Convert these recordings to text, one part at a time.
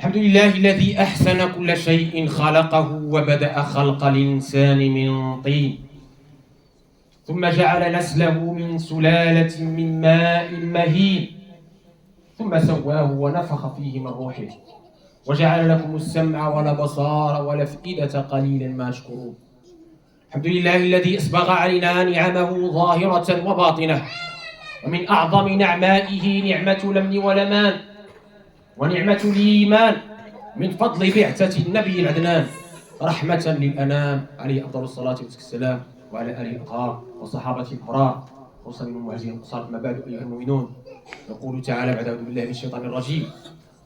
الحمد لله الذي أحسن كل شيء خلقه وبدأ خلق الإنسان من طين ثم جعل نسله من سلالة من ماء مهين ثم سواه ونفخ فيه من روحه وجعل لكم السمع والأبصار والأفئدة قليلا ما تشكرون. الحمد لله الذي أسبغ علينا نعمه ظاهرة وباطنة، ومن أعظم نعمائه نعمة الأمن والأمان ونعمة الإيمان من فضل بعثة النبي العدنان رحمة للأنام عليه أفضل الصلاة والسلام وعلى آله الأطهار وصحابته الأبرار خصوصا من المهاجرين والأنصار. أما بعد أيها المؤمنون، يقول تعالى بعد أعوذ بالله من الشيطان الرجيم: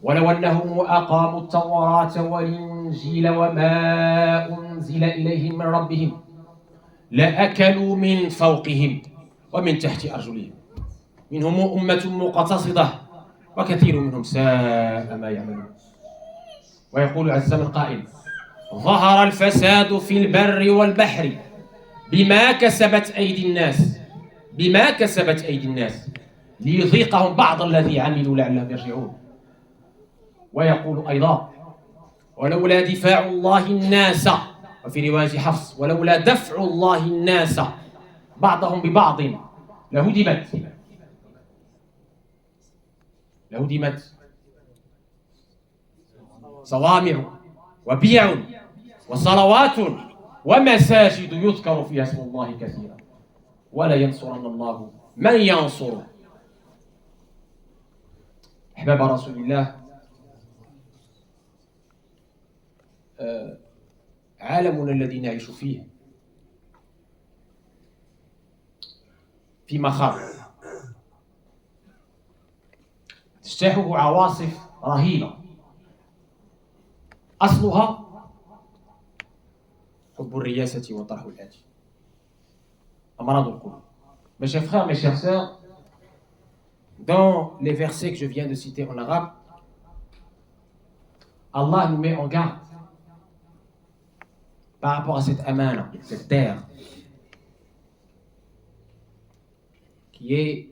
ولو أنهم أقاموا التوراة والإنجيل وما أنزل إليهم من ربهم لأكلوا من فوقهم ومن تحت أرجلهم منهم أمة مقتصدة وكثير منهم ساء ما يعملون. ويقول عز من قائل: ظهر الفساد في البر والبحر بما كسبت أيدي الناس ليذيقهم بعض الذي عملوا لعلهم يرجعون. ويقول أيضا: ولولا دفاع الله الناس، وفي رواية حفص: ولولا دفع الله الناس بعضهم ببعض لهدمت صوامع وبيع وصلوات ومساجد يذكر فيها اسم الله كثيرا ولا ينصرن الله من ينصره. أحباب رسول الله، عالمنا الذي نعيش فيه في مخاض تجتاحه عواصف رهيبة أصلها حب الرياسة وطرح الآتي، أمراض القلوب. Mes chers frères, mes chères sœurs, dans les versets que je viens de citer en arabe, Allah nous met en garde par rapport à cette amana, cette terre, qui est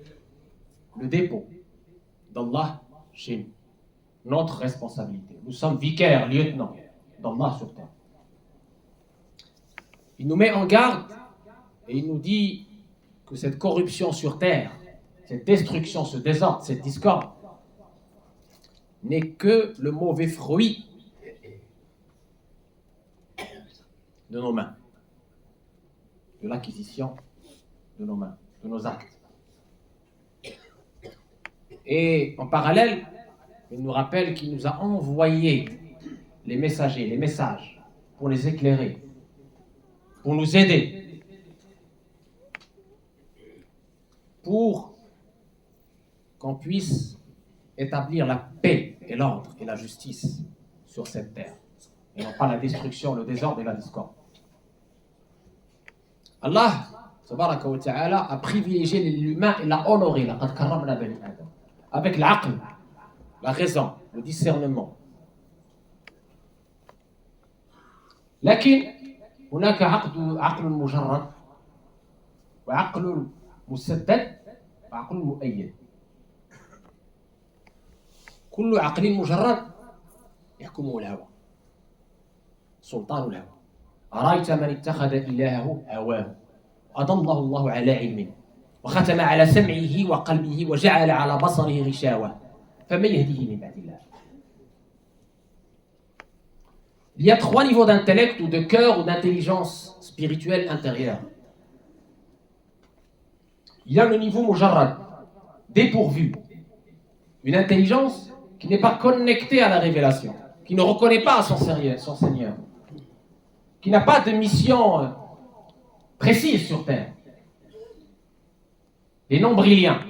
le dépôt d'Allah chez nous, notre responsabilité. Nous sommes vicaires, lieutenants d'Allah sur terre. Il nous met en garde et il nous dit que cette corruption sur terre, cette destruction, ce désordre, cette discorde n'est que le mauvais fruit de nos mains, de l'acquisition de nos mains, de nos actes. Et en parallèle, il nous rappelle qu'il nous a envoyé les messagers, les messages, pour les éclairer, pour nous aider, pour qu'on puisse établir la paix et l'ordre et la justice sur cette terre, et non pas la destruction, le désordre et la discorde. Allah, tabaraka wa ta'ala, a privilégié l'humain et l'a honoré, laqad karramna bani Adam, avec l'aql, la raison, le discernement. لكن هناك عقل مجرد وعقل مسدد وعقل مؤيد. كل عقل مجرد يحكمه الهوى، سلطان الهوى. أرأيت من اتخذ إلهه هواه أضله الله على علم وختم على سمعه وقلبه وجعل على بصره غشاوة فمن يهديه من بعد الله. Il y a 3 niveaux d'intellect ou de cœur ou d'intelligence spirituelle intérieure. Il y a le niveau mujarrad, dépourvu, une intelligence qui n'est pas connectée à la révélation, qui ne reconnaît pas son Seigneur, qui n'a pas de mission précise sur terre. Les nombriliens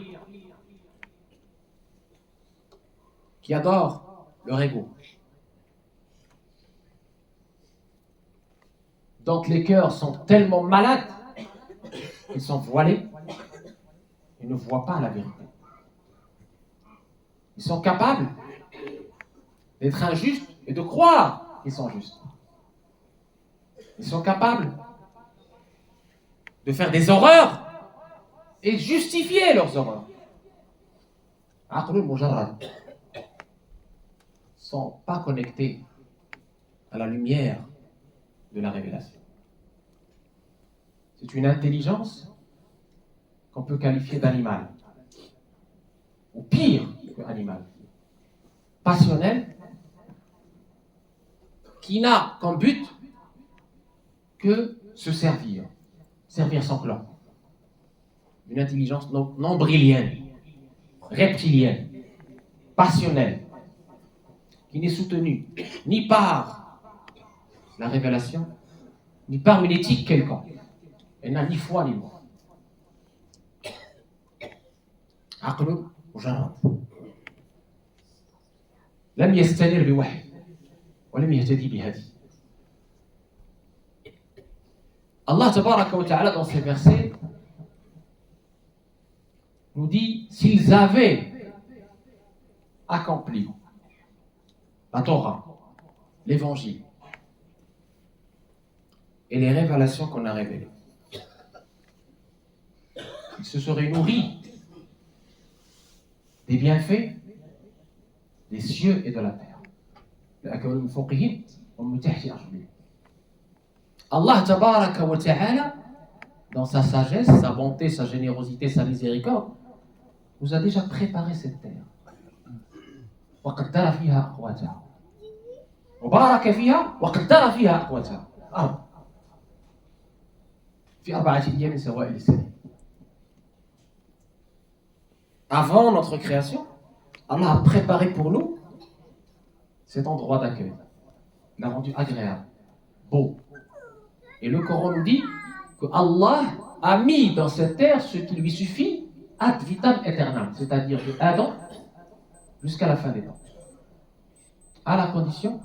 qui adorent leur ego, dont les cœurs sont tellement malades qu'ils sont voilés et ne voient pas la vérité. Ils sont capables d'être injustes et de croire qu'ils sont justes. Ils sont capables de faire des horreurs et justifier leurs horreurs. Aql mujarrad, sont pas connectés à la lumière de la révélation. C'est une intelligence qu'on peut qualifier d'animal, ou pire que animal, passionnelle, qui n'a comme but que se servir son clan. Une intelligence nombrilienne, reptilienne, passionnelle, qui n'est soutenue ni par la révélation, ni par une éthique quelconque. Elle n'a ni foi ni loi. عقل مجرد لم يستنر بوحي ولم يهتدي بهدي. Allah tabaraka wa ta'ala dans ces versets nous dit s'ils avaient accompli la Torah, l'évangile et les révélations qu'on a révélées, ils se seraient nourris des bienfaits des cieux et de la terre. Allah tabaraka wa ta'ala, dans sa sagesse, sa bonté, sa générosité, sa miséricorde, nous a déjà préparé cette terre. وقدر فيها أقواتها وبارك فيها وقدر فيها أقواتها في 4 أيام سواء للسنين. Avant notre création, Allah a préparé pour nous cet endroit d'accueil. Il l'a rendu agréable, beau. Et le Coran nous dit que Allah a mis dans cette terre ce qui lui suffit ad vitam aeternam, c'est-à-dire de Adam jusqu'à la fin des temps. À la condition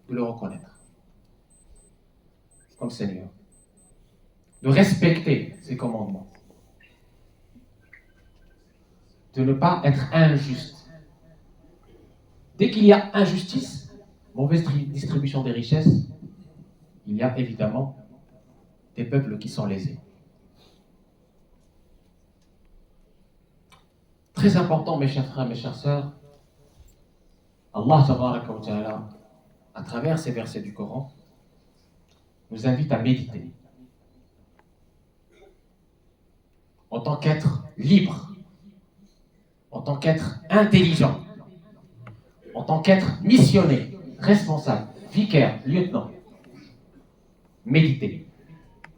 de le reconnaître comme Seigneur, de respecter ses commandements, de ne pas être injuste. Dès qu'il y a injustice, mauvaise distribution des richesses, il y a évidemment des peuples qui sont lésés. Très important, mes chers frères, mes chères sœurs, Allah tabaraka wa ta'ala, à travers ces versets du Coran, nous invite à méditer en tant qu'être libre, en tant qu'être intelligent, en tant qu'être missionné, responsable, vicaire, lieutenant. Méditer.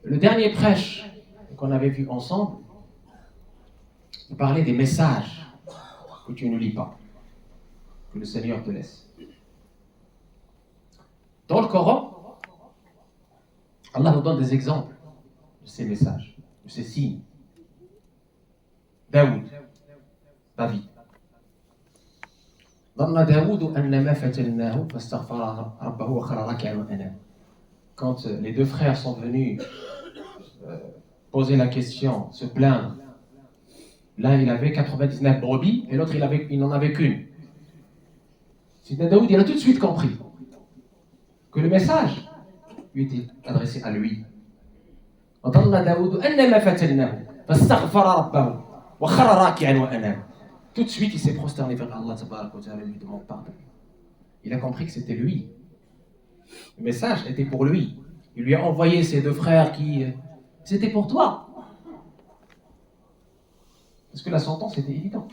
Le dernier prêche qu'on avait vu ensemble, il parlait des messages que tu ne lis pas, que le Seigneur te laisse. Dans le Coran, Allah nous donne des exemples de ces messages, de ces signes. David. Quand les deux frères sont venus poser la question, se plaindre, l'un il avait 99 brebis et l'autre il n'en avait qu'une. Sidna Daoud il a tout de suite compris que le message lui était adressé à lui. Tout de suite il s'est prosterné vers Allah et lui demande pardon. Il a compris que c'était lui. Le message était pour lui. Il lui a envoyé ses deux frères qui... C'était pour toi. Parce que la sentence était évidente.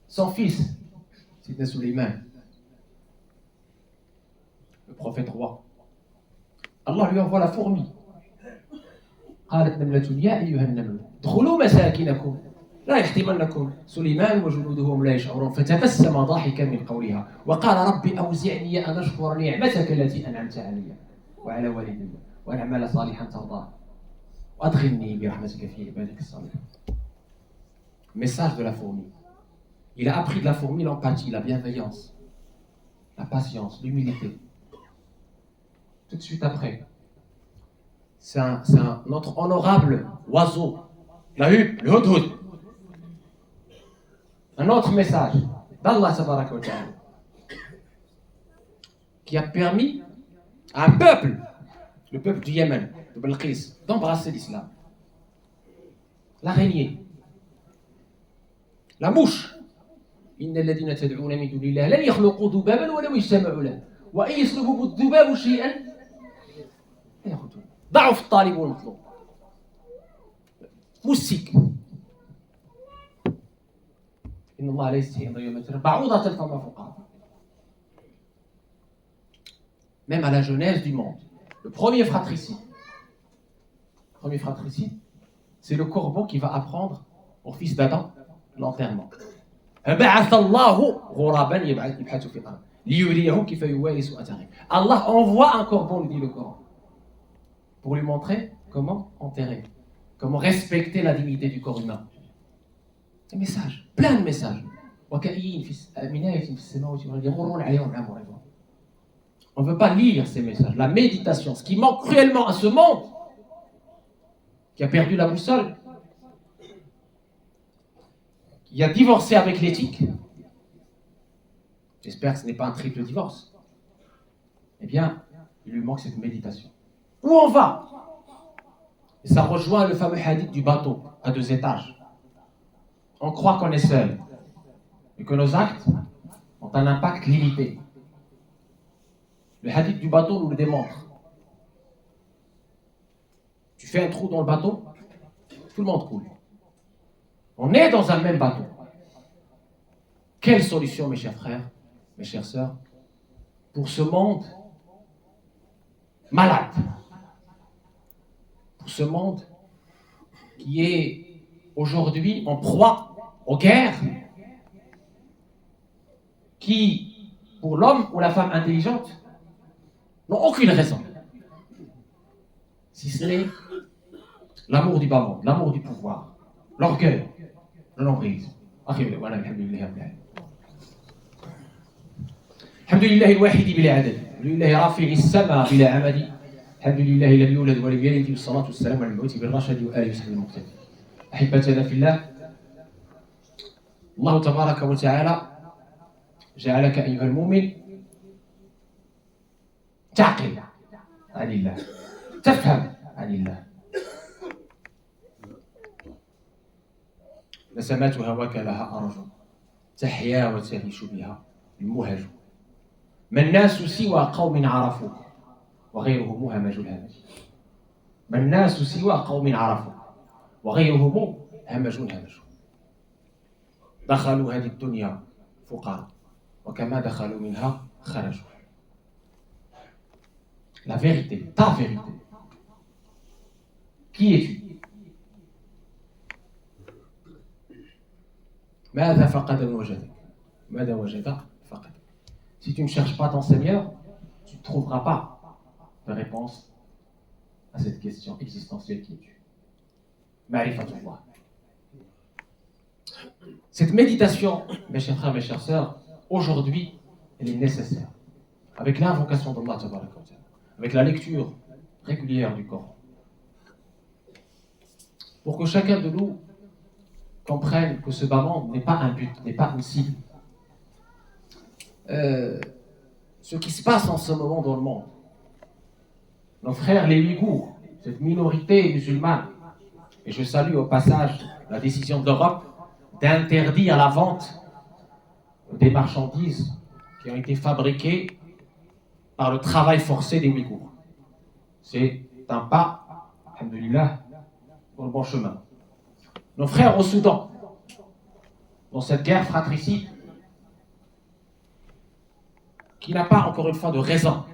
Son fils, c'était Suleiman, le prophète roi. Allah lui envoie la fourmi. قالت نملة يا أيها النمل ادخلوا مساكنكم لا يحطمنكم سليمان وجنوده وهم لا يشعرون فتبسم ضاحكا من قولها وقال ربي أوزعني أن أشكر نعمتك التي أنعمت علي وعلى والدي وأن أعمل صالحا ترضاه وأدخلني برحمتك في عبادك الصالحين. Message de la fourmi. Il a appris de la fourmi l'empathie, la bienveillance, la patience, l'humilité. Tout de suite après, c'est notre honorable oiseau, la huppe, le hudhud. Un autre message d'Allah tabaraka wa ta'ala qui a permis à un peuple, le peuple du Yémen, de Balqis, d'embrasser l'islam. L'araignée, La mouche. إن الذين تدعون من دون الله لن يخلقوا ذبابا ولو اجتمعوا له وإن يسلبهم الذباب شيئا لا يأخذونه. ضعف الطالب والمطلوب. موسيك. إن الله لا يستحي أن يمثل بعوضة فما فوقها. Même à la genèse du monde, le premier fratricide, c'est le corbeau qui va apprendre au fils d'Adam l'enterrement. فبعث الله غرابا يبحث في الأرض ليريه كيف يواري سوءة أخيه. Allah envoie un corbeau, nous dit le Coran, pour lui montrer comment enterrer, comment respecter la dignité du corps humain. Des messages, plein de messages. On ne veut pas lire ces messages. La méditation, ce qui manque cruellement à ce monde, qui a perdu la boussole, qui a divorcé avec l'éthique, j'espère que ce n'est pas un triple divorce, eh bien, il lui manque cette méditation. Où on va? Et ça rejoint le fameux hadith du bateau à 2 étages. On croit qu'on est seul et que nos actes ont un impact limité. Le hadith du bateau nous le démontre. Tu fais un trou dans le bateau, tout le monde coule. On est dans un même bateau. Quelle solution, mes chers frères, mes chères sœurs, pour ce monde malade, pour ce monde qui est aujourd'hui en proie aux guerres, qui, pour l'homme ou la femme intelligente, n'ont aucune raison, si ce n'est l'amour du bas monde, l'amour du pouvoir, l'orgueil, le nombrilisme. الحمد لله الواحد بلا عدد، الحمد لله رافع السماء بلا عمد، الحمد لله لم يولد ولم يلد، والصلاة والسلام على المبعوث بالرشد وآله وصحبه المقتدى. أحبتنا في الله، الله تبارك وتعالى جعلك أيها المؤمن تعقل عن الله، تفهم عن الله. نسمات هواك لها أرجو، تحيا وتعيش بها المهج. ما الناس سوى قوم عرفوك وغيرهم همج الهمج. ما الناس سوى قوم عرفوك وغيرهم همج الهمج. دخلوا هذه الدنيا فقراء وكما دخلوا منها خرجوا. La vérité, ta vérité. Qui es-tu? ماذا فقد من وجدك؟ ماذا وجد فقد. Si tu ne cherches pas ton Seigneur, tu ne trouveras pas de réponse à cette question existentielle qui es-tu. Ma'rifatullah. Cette méditation, mes chers frères, mes chères sœurs, aujourd'hui, elle est nécessaire. Avec l'invocation d'Allah, avec la lecture régulière du Coran. Pour que chacun de nous comprenne que ce bas monde n'est pas un but, n'est pas une cible. Ce qui se passe en ce moment dans le monde, nos frères les Ouïghours, cette minorité musulmane, et je salue au passage la décision de l'Europe d'interdire la vente des marchandises qui ont été fabriquées par le travail forcé des Ouïghours. C'est un pas, alhamdoulilah, dans le bon chemin. Nos frères au Soudan, dans cette guerre fratricide, qui n'a pas encore une fois de raison,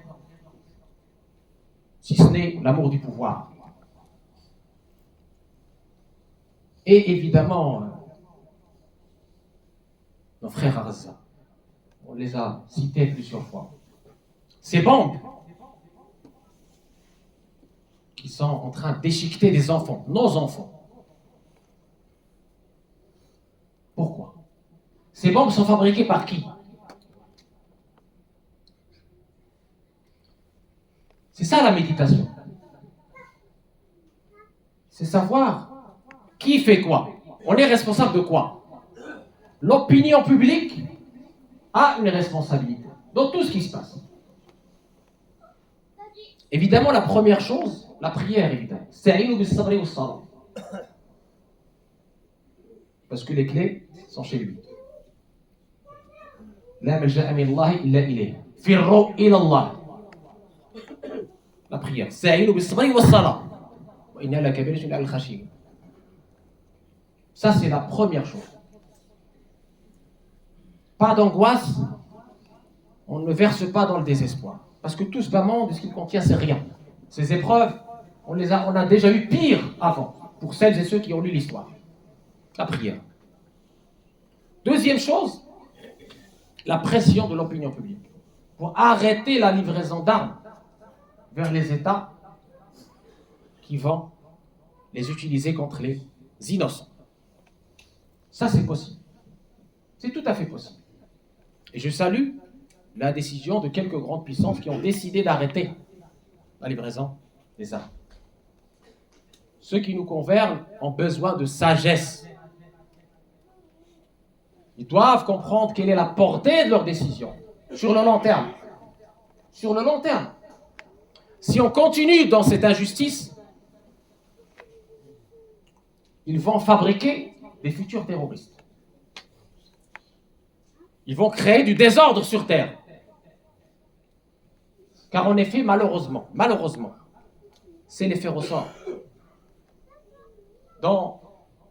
si ce n'est l'amour du pouvoir. Et évidemment, nos frères à Gaza, on les a cités plusieurs fois. Ces bombes qui sont en train d'échiqueter des enfants, nos enfants. Pourquoi? Ces bombes sont fabriquées par qui? C'est ça la méditation. C'est savoir qui fait quoi. On est responsable de quoi? L'opinion publique a une responsabilité dans tout ce qui se passe. Évidemment, la première chose, la prière, évidemment. Parce que les clés sont chez lui. La malja'a min Allah illa ilayh. Firru ila Allah. La prière. Sa'inu bis-sabri was-salat. Wa inna la kabiratun illa al-khashiyin. Ça, c'est la première chose. Pas d'angoisse. On ne verse pas dans le désespoir. Parce que tout ce bas monde, ce qu'il contient, c'est rien. Ces épreuves, on a déjà eu pire avant. Pour celles et ceux qui ont lu l'histoire. La prière. Deuxième chose, la pression de l'opinion publique. Pour arrêter la livraison d'armes vers les États qui vont les utiliser contre les innocents. Ça, c'est possible. C'est tout à fait possible. Et je salue la décision de quelques grandes puissances qui ont décidé d'arrêter la livraison des armes. Ceux qui nous gouvernent ont besoin de sagesse. Ils doivent comprendre quelle est la portée de leurs décisions sur le long terme. Sur le long terme. Si on continue dans cette injustice, ils vont fabriquer des futurs terroristes. Ils vont créer du désordre sur Terre. Car en effet, malheureusement, c'est l'effet ressort.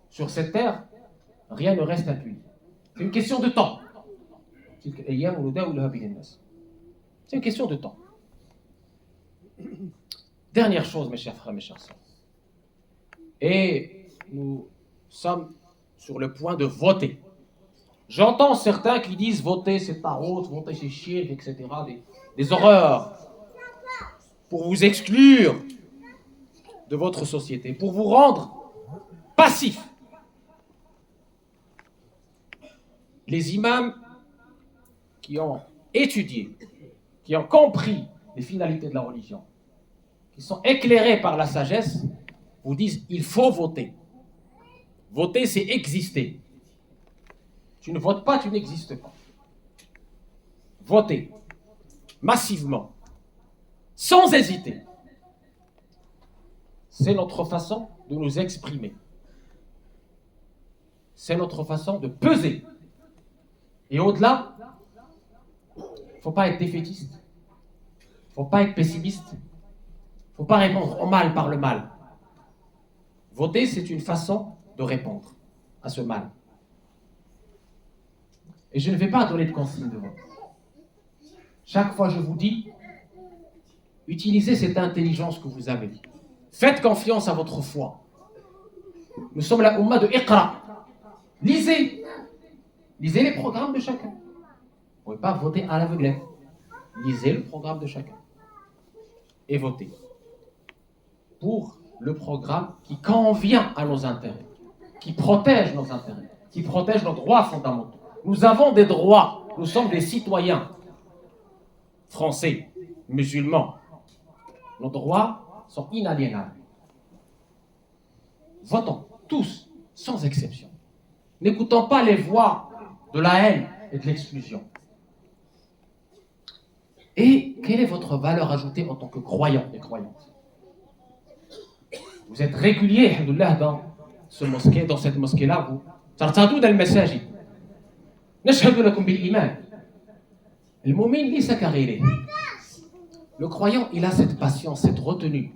Sur cette terre, rien ne reste impuni. C'est une question de temps. C'est une question de temps. Dernière chose, mes chers frères, mes chers sœurs. Et nous sommes sur le point de voter. J'entends certains qui disent voter c'est tarot, voter c'est chier, etc. Des horreurs. Pour vous exclure de votre société, pour vous rendre passif. Les imams qui ont étudié, qui ont compris les finalités de la religion, qui sont éclairés par la sagesse, vous disent il faut voter. Voter, c'est exister. Tu ne votes pas, tu n'existes pas. Voter massivement, sans hésiter. C'est notre façon de nous exprimer. C'est notre façon de peser. Et au-delà, il ne faut pas être défaitiste. Il ne faut pas être pessimiste. Il ne faut pas répondre au mal par le mal. Voter, c'est une façon de répondre à ce mal. Et je ne vais pas donner de consigne de vote. Chaque fois, je vous dis, utilisez cette intelligence que vous avez. Faites confiance à votre foi. Nous sommes la Ummah de Iqra. Lisez. Lisez les programmes de chacun. Vous ne pouvez pas voter à l'aveuglette. Lisez le programme de chacun. Et votez. Pour le programme qui convient à nos intérêts. Qui protège nos intérêts. Qui protège nos droits fondamentaux. Nous avons des droits. Nous sommes des citoyens. Français, musulmans. Nos droits sont inaliénables. Votons, tous, sans exception. N'écoutons pas les voix de la haine et de l'exclusion. Et quelle est votre valeur ajoutée en tant que croyant et croyante? Vous êtes régulier, alhamdoulilah, dans cette mosquée-là, vous. Tartadoun al-masajid. Nashhadu lakum bil-iman. Al-mu'min laysa kaghayrihi. Le croyant, il a cette patience, cette retenue.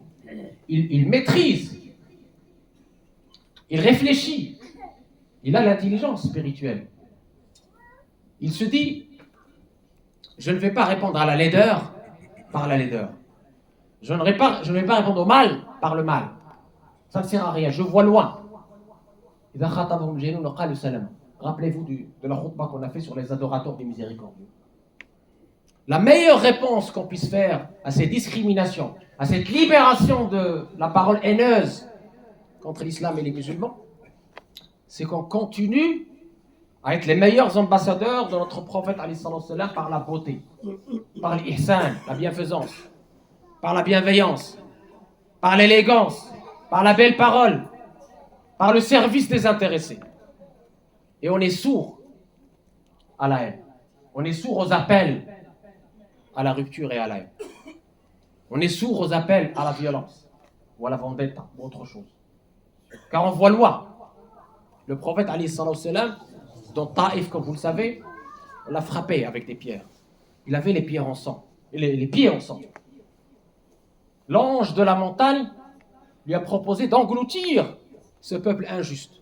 Il maîtrise. Il réfléchit. Il a l'intelligence spirituelle. Il se dit, je ne vais pas répondre à la laideur par la laideur. Je ne vais pas répondre au mal par le mal. Ça ne sert à rien. Je vois loin. Rappelez-vous de la khutbah qu'on a fait sur les adorateurs des miséricordieux. La meilleure réponse qu'on puisse faire à ces discriminations, à cette libération de la parole haineuse contre l'islam et les musulmans, c'est qu'on continue à être les meilleurs ambassadeurs de notre prophète par la beauté, par l'ihsan, la bienfaisance, par la bienveillance, par l'élégance, par la belle parole, par le service désintéressé. Et on est sourd à la haine. On est sourd aux appels à la rupture et à la haine. On est sourd aux appels à la violence ou à la vendetta ou autre chose. Car on voit loin. Le prophète, alayhi salam, dans Taïf, comme vous le savez, on l'a frappé avec des pierres. Il avait les pieds en sang. Les pieds en sang. L'ange de la montagne lui a proposé d'engloutir ce peuple injuste.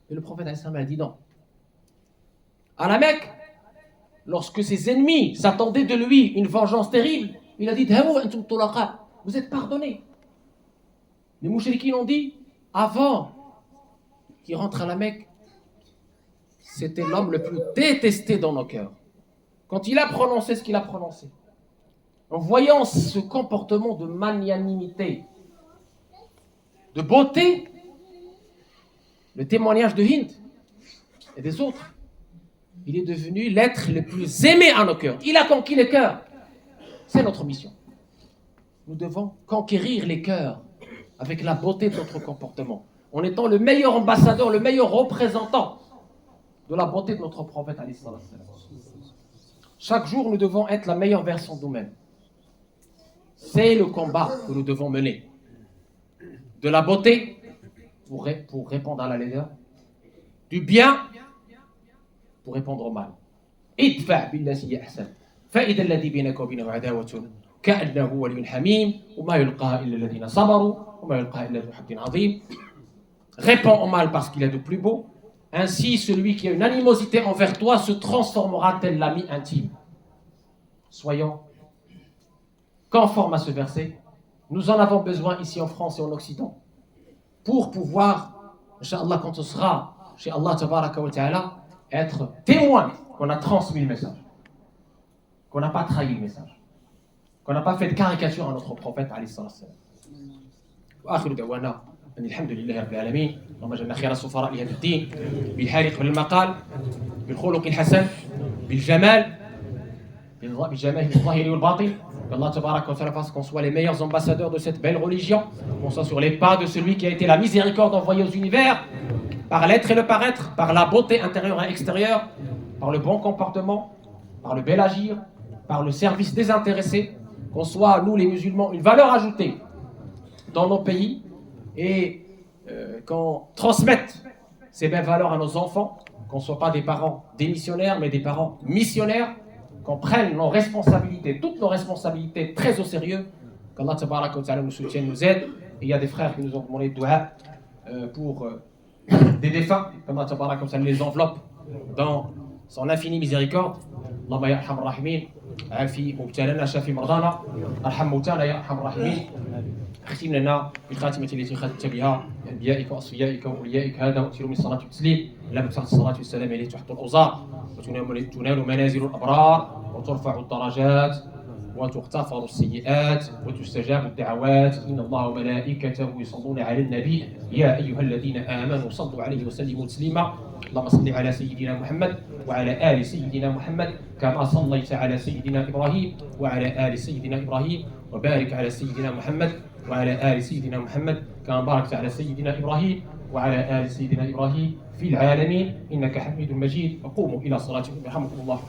Et le prophète a dit non. À la Mecque, lorsque ses ennemis s'attendaient de lui une vengeance terrible, il a dit vous êtes pardonnés. Les mouchriquins ont dit avant qu'il rentre à la Mecque, c'était l'homme le plus détesté dans nos cœurs. Quand il a prononcé ce qu'il a prononcé, en voyant ce comportement de magnanimité, de beauté, le témoignage de Hind et des autres, il est devenu l'être le plus aimé à nos cœurs. Il a conquis les cœurs. C'est notre mission. Nous devons conquérir les cœurs avec la beauté de notre comportement, en étant le meilleur ambassadeur, le meilleur représentant de la beauté de notre prophète. Chaque jour, nous devons être la meilleure version de nous-mêmes. C'est le combat que nous devons mener. De la beauté, pour répondre à la laideur. Du bien, pour répondre au mal. idfa' billati hiya ahsan fa idha alladhi baynaka wa baynahu adawatun ka'annahu waliyyun hamim wa ma yulqaha illa alladhina sabaru wa ma yulqaha illa dhu hazzin 'azim. Réponds au mal parce qu'il est de plus beau. Ainsi, celui qui a une animosité envers toi se transformera tel l'ami intime. Soyons conformes à ce verset. Nous en avons besoin ici en France et en Occident pour pouvoir, Inch'Allah, quand on sera chez Allah Tabaraka wa Ta'ala, être témoin qu'on a transmis le message, qu'on n'a pas trahi le message, qu'on n'a pas fait de caricature à notre prophète alayhi salam. Wa akhiru da'wana alhamdulillahi rabbil alamin. Allahumma ja'alna khayra sufara li hadha ad-din bil hariq bil maqal bil khuluq al hasan bil jamal bil jamal al zahiri wal batin. Qu'Allah Tabaraka wa Ta'ala fasse qu'on soit les meilleurs ambassadeurs de cette belle religion, qu'on soit sur les pas de celui qui a été la miséricorde envoyée aux univers, par l'être et le paraître, par la beauté intérieure et extérieure, par le bon comportement, par le bel agir, par le service désintéressé, qu'on soit, nous les musulmans, une valeur ajoutée dans nos pays et qu'on transmette ces belles valeurs à nos enfants, qu'on ne soit pas des parents démissionnaires, mais des parents missionnaires, qu'on prenne nos responsabilités, toutes nos responsabilités très au sérieux, qu'Allah Tabaraka wa Ta'ala nous soutienne, nous aide. Et il y a des frères qui nous ont demandé de doua pour des défunts, qu'Allah Tabaraka wa Ta'ala les enveloppe dans son infinie miséricorde. Allahumma ya arhamar rahimin, afi mubtalana, shafi mardana, arham moutana ya arhamar rahimin. اختم لنا بالخاتمة التي ختمت بها أنبيائك وأصفيائك وأوليائك هذا وأكثر من الصلاة والتسليم لا بكثرة الصلاة والسلام عليه تحت الأوزار وتنال منازل الأبرار وترفع الدرجات وتغتفر السيئات وتستجاب الدعوات إن الله وملائكته يصلون على النبي يا أيها الذين آمنوا صلوا عليه وسلموا تسليما اللهم صل على سيدنا محمد وعلى آل سيدنا محمد كما صليت على سيدنا إبراهيم وعلى آل سيدنا إبراهيم وبارك على سيدنا محمد وعلى آل سيدنا محمد كما باركت على سيدنا إبراهيم وعلى آل سيدنا إبراهيم في العالمين إنك حميد مجيد وقوموا إلى صلاتكم يرحمكم الله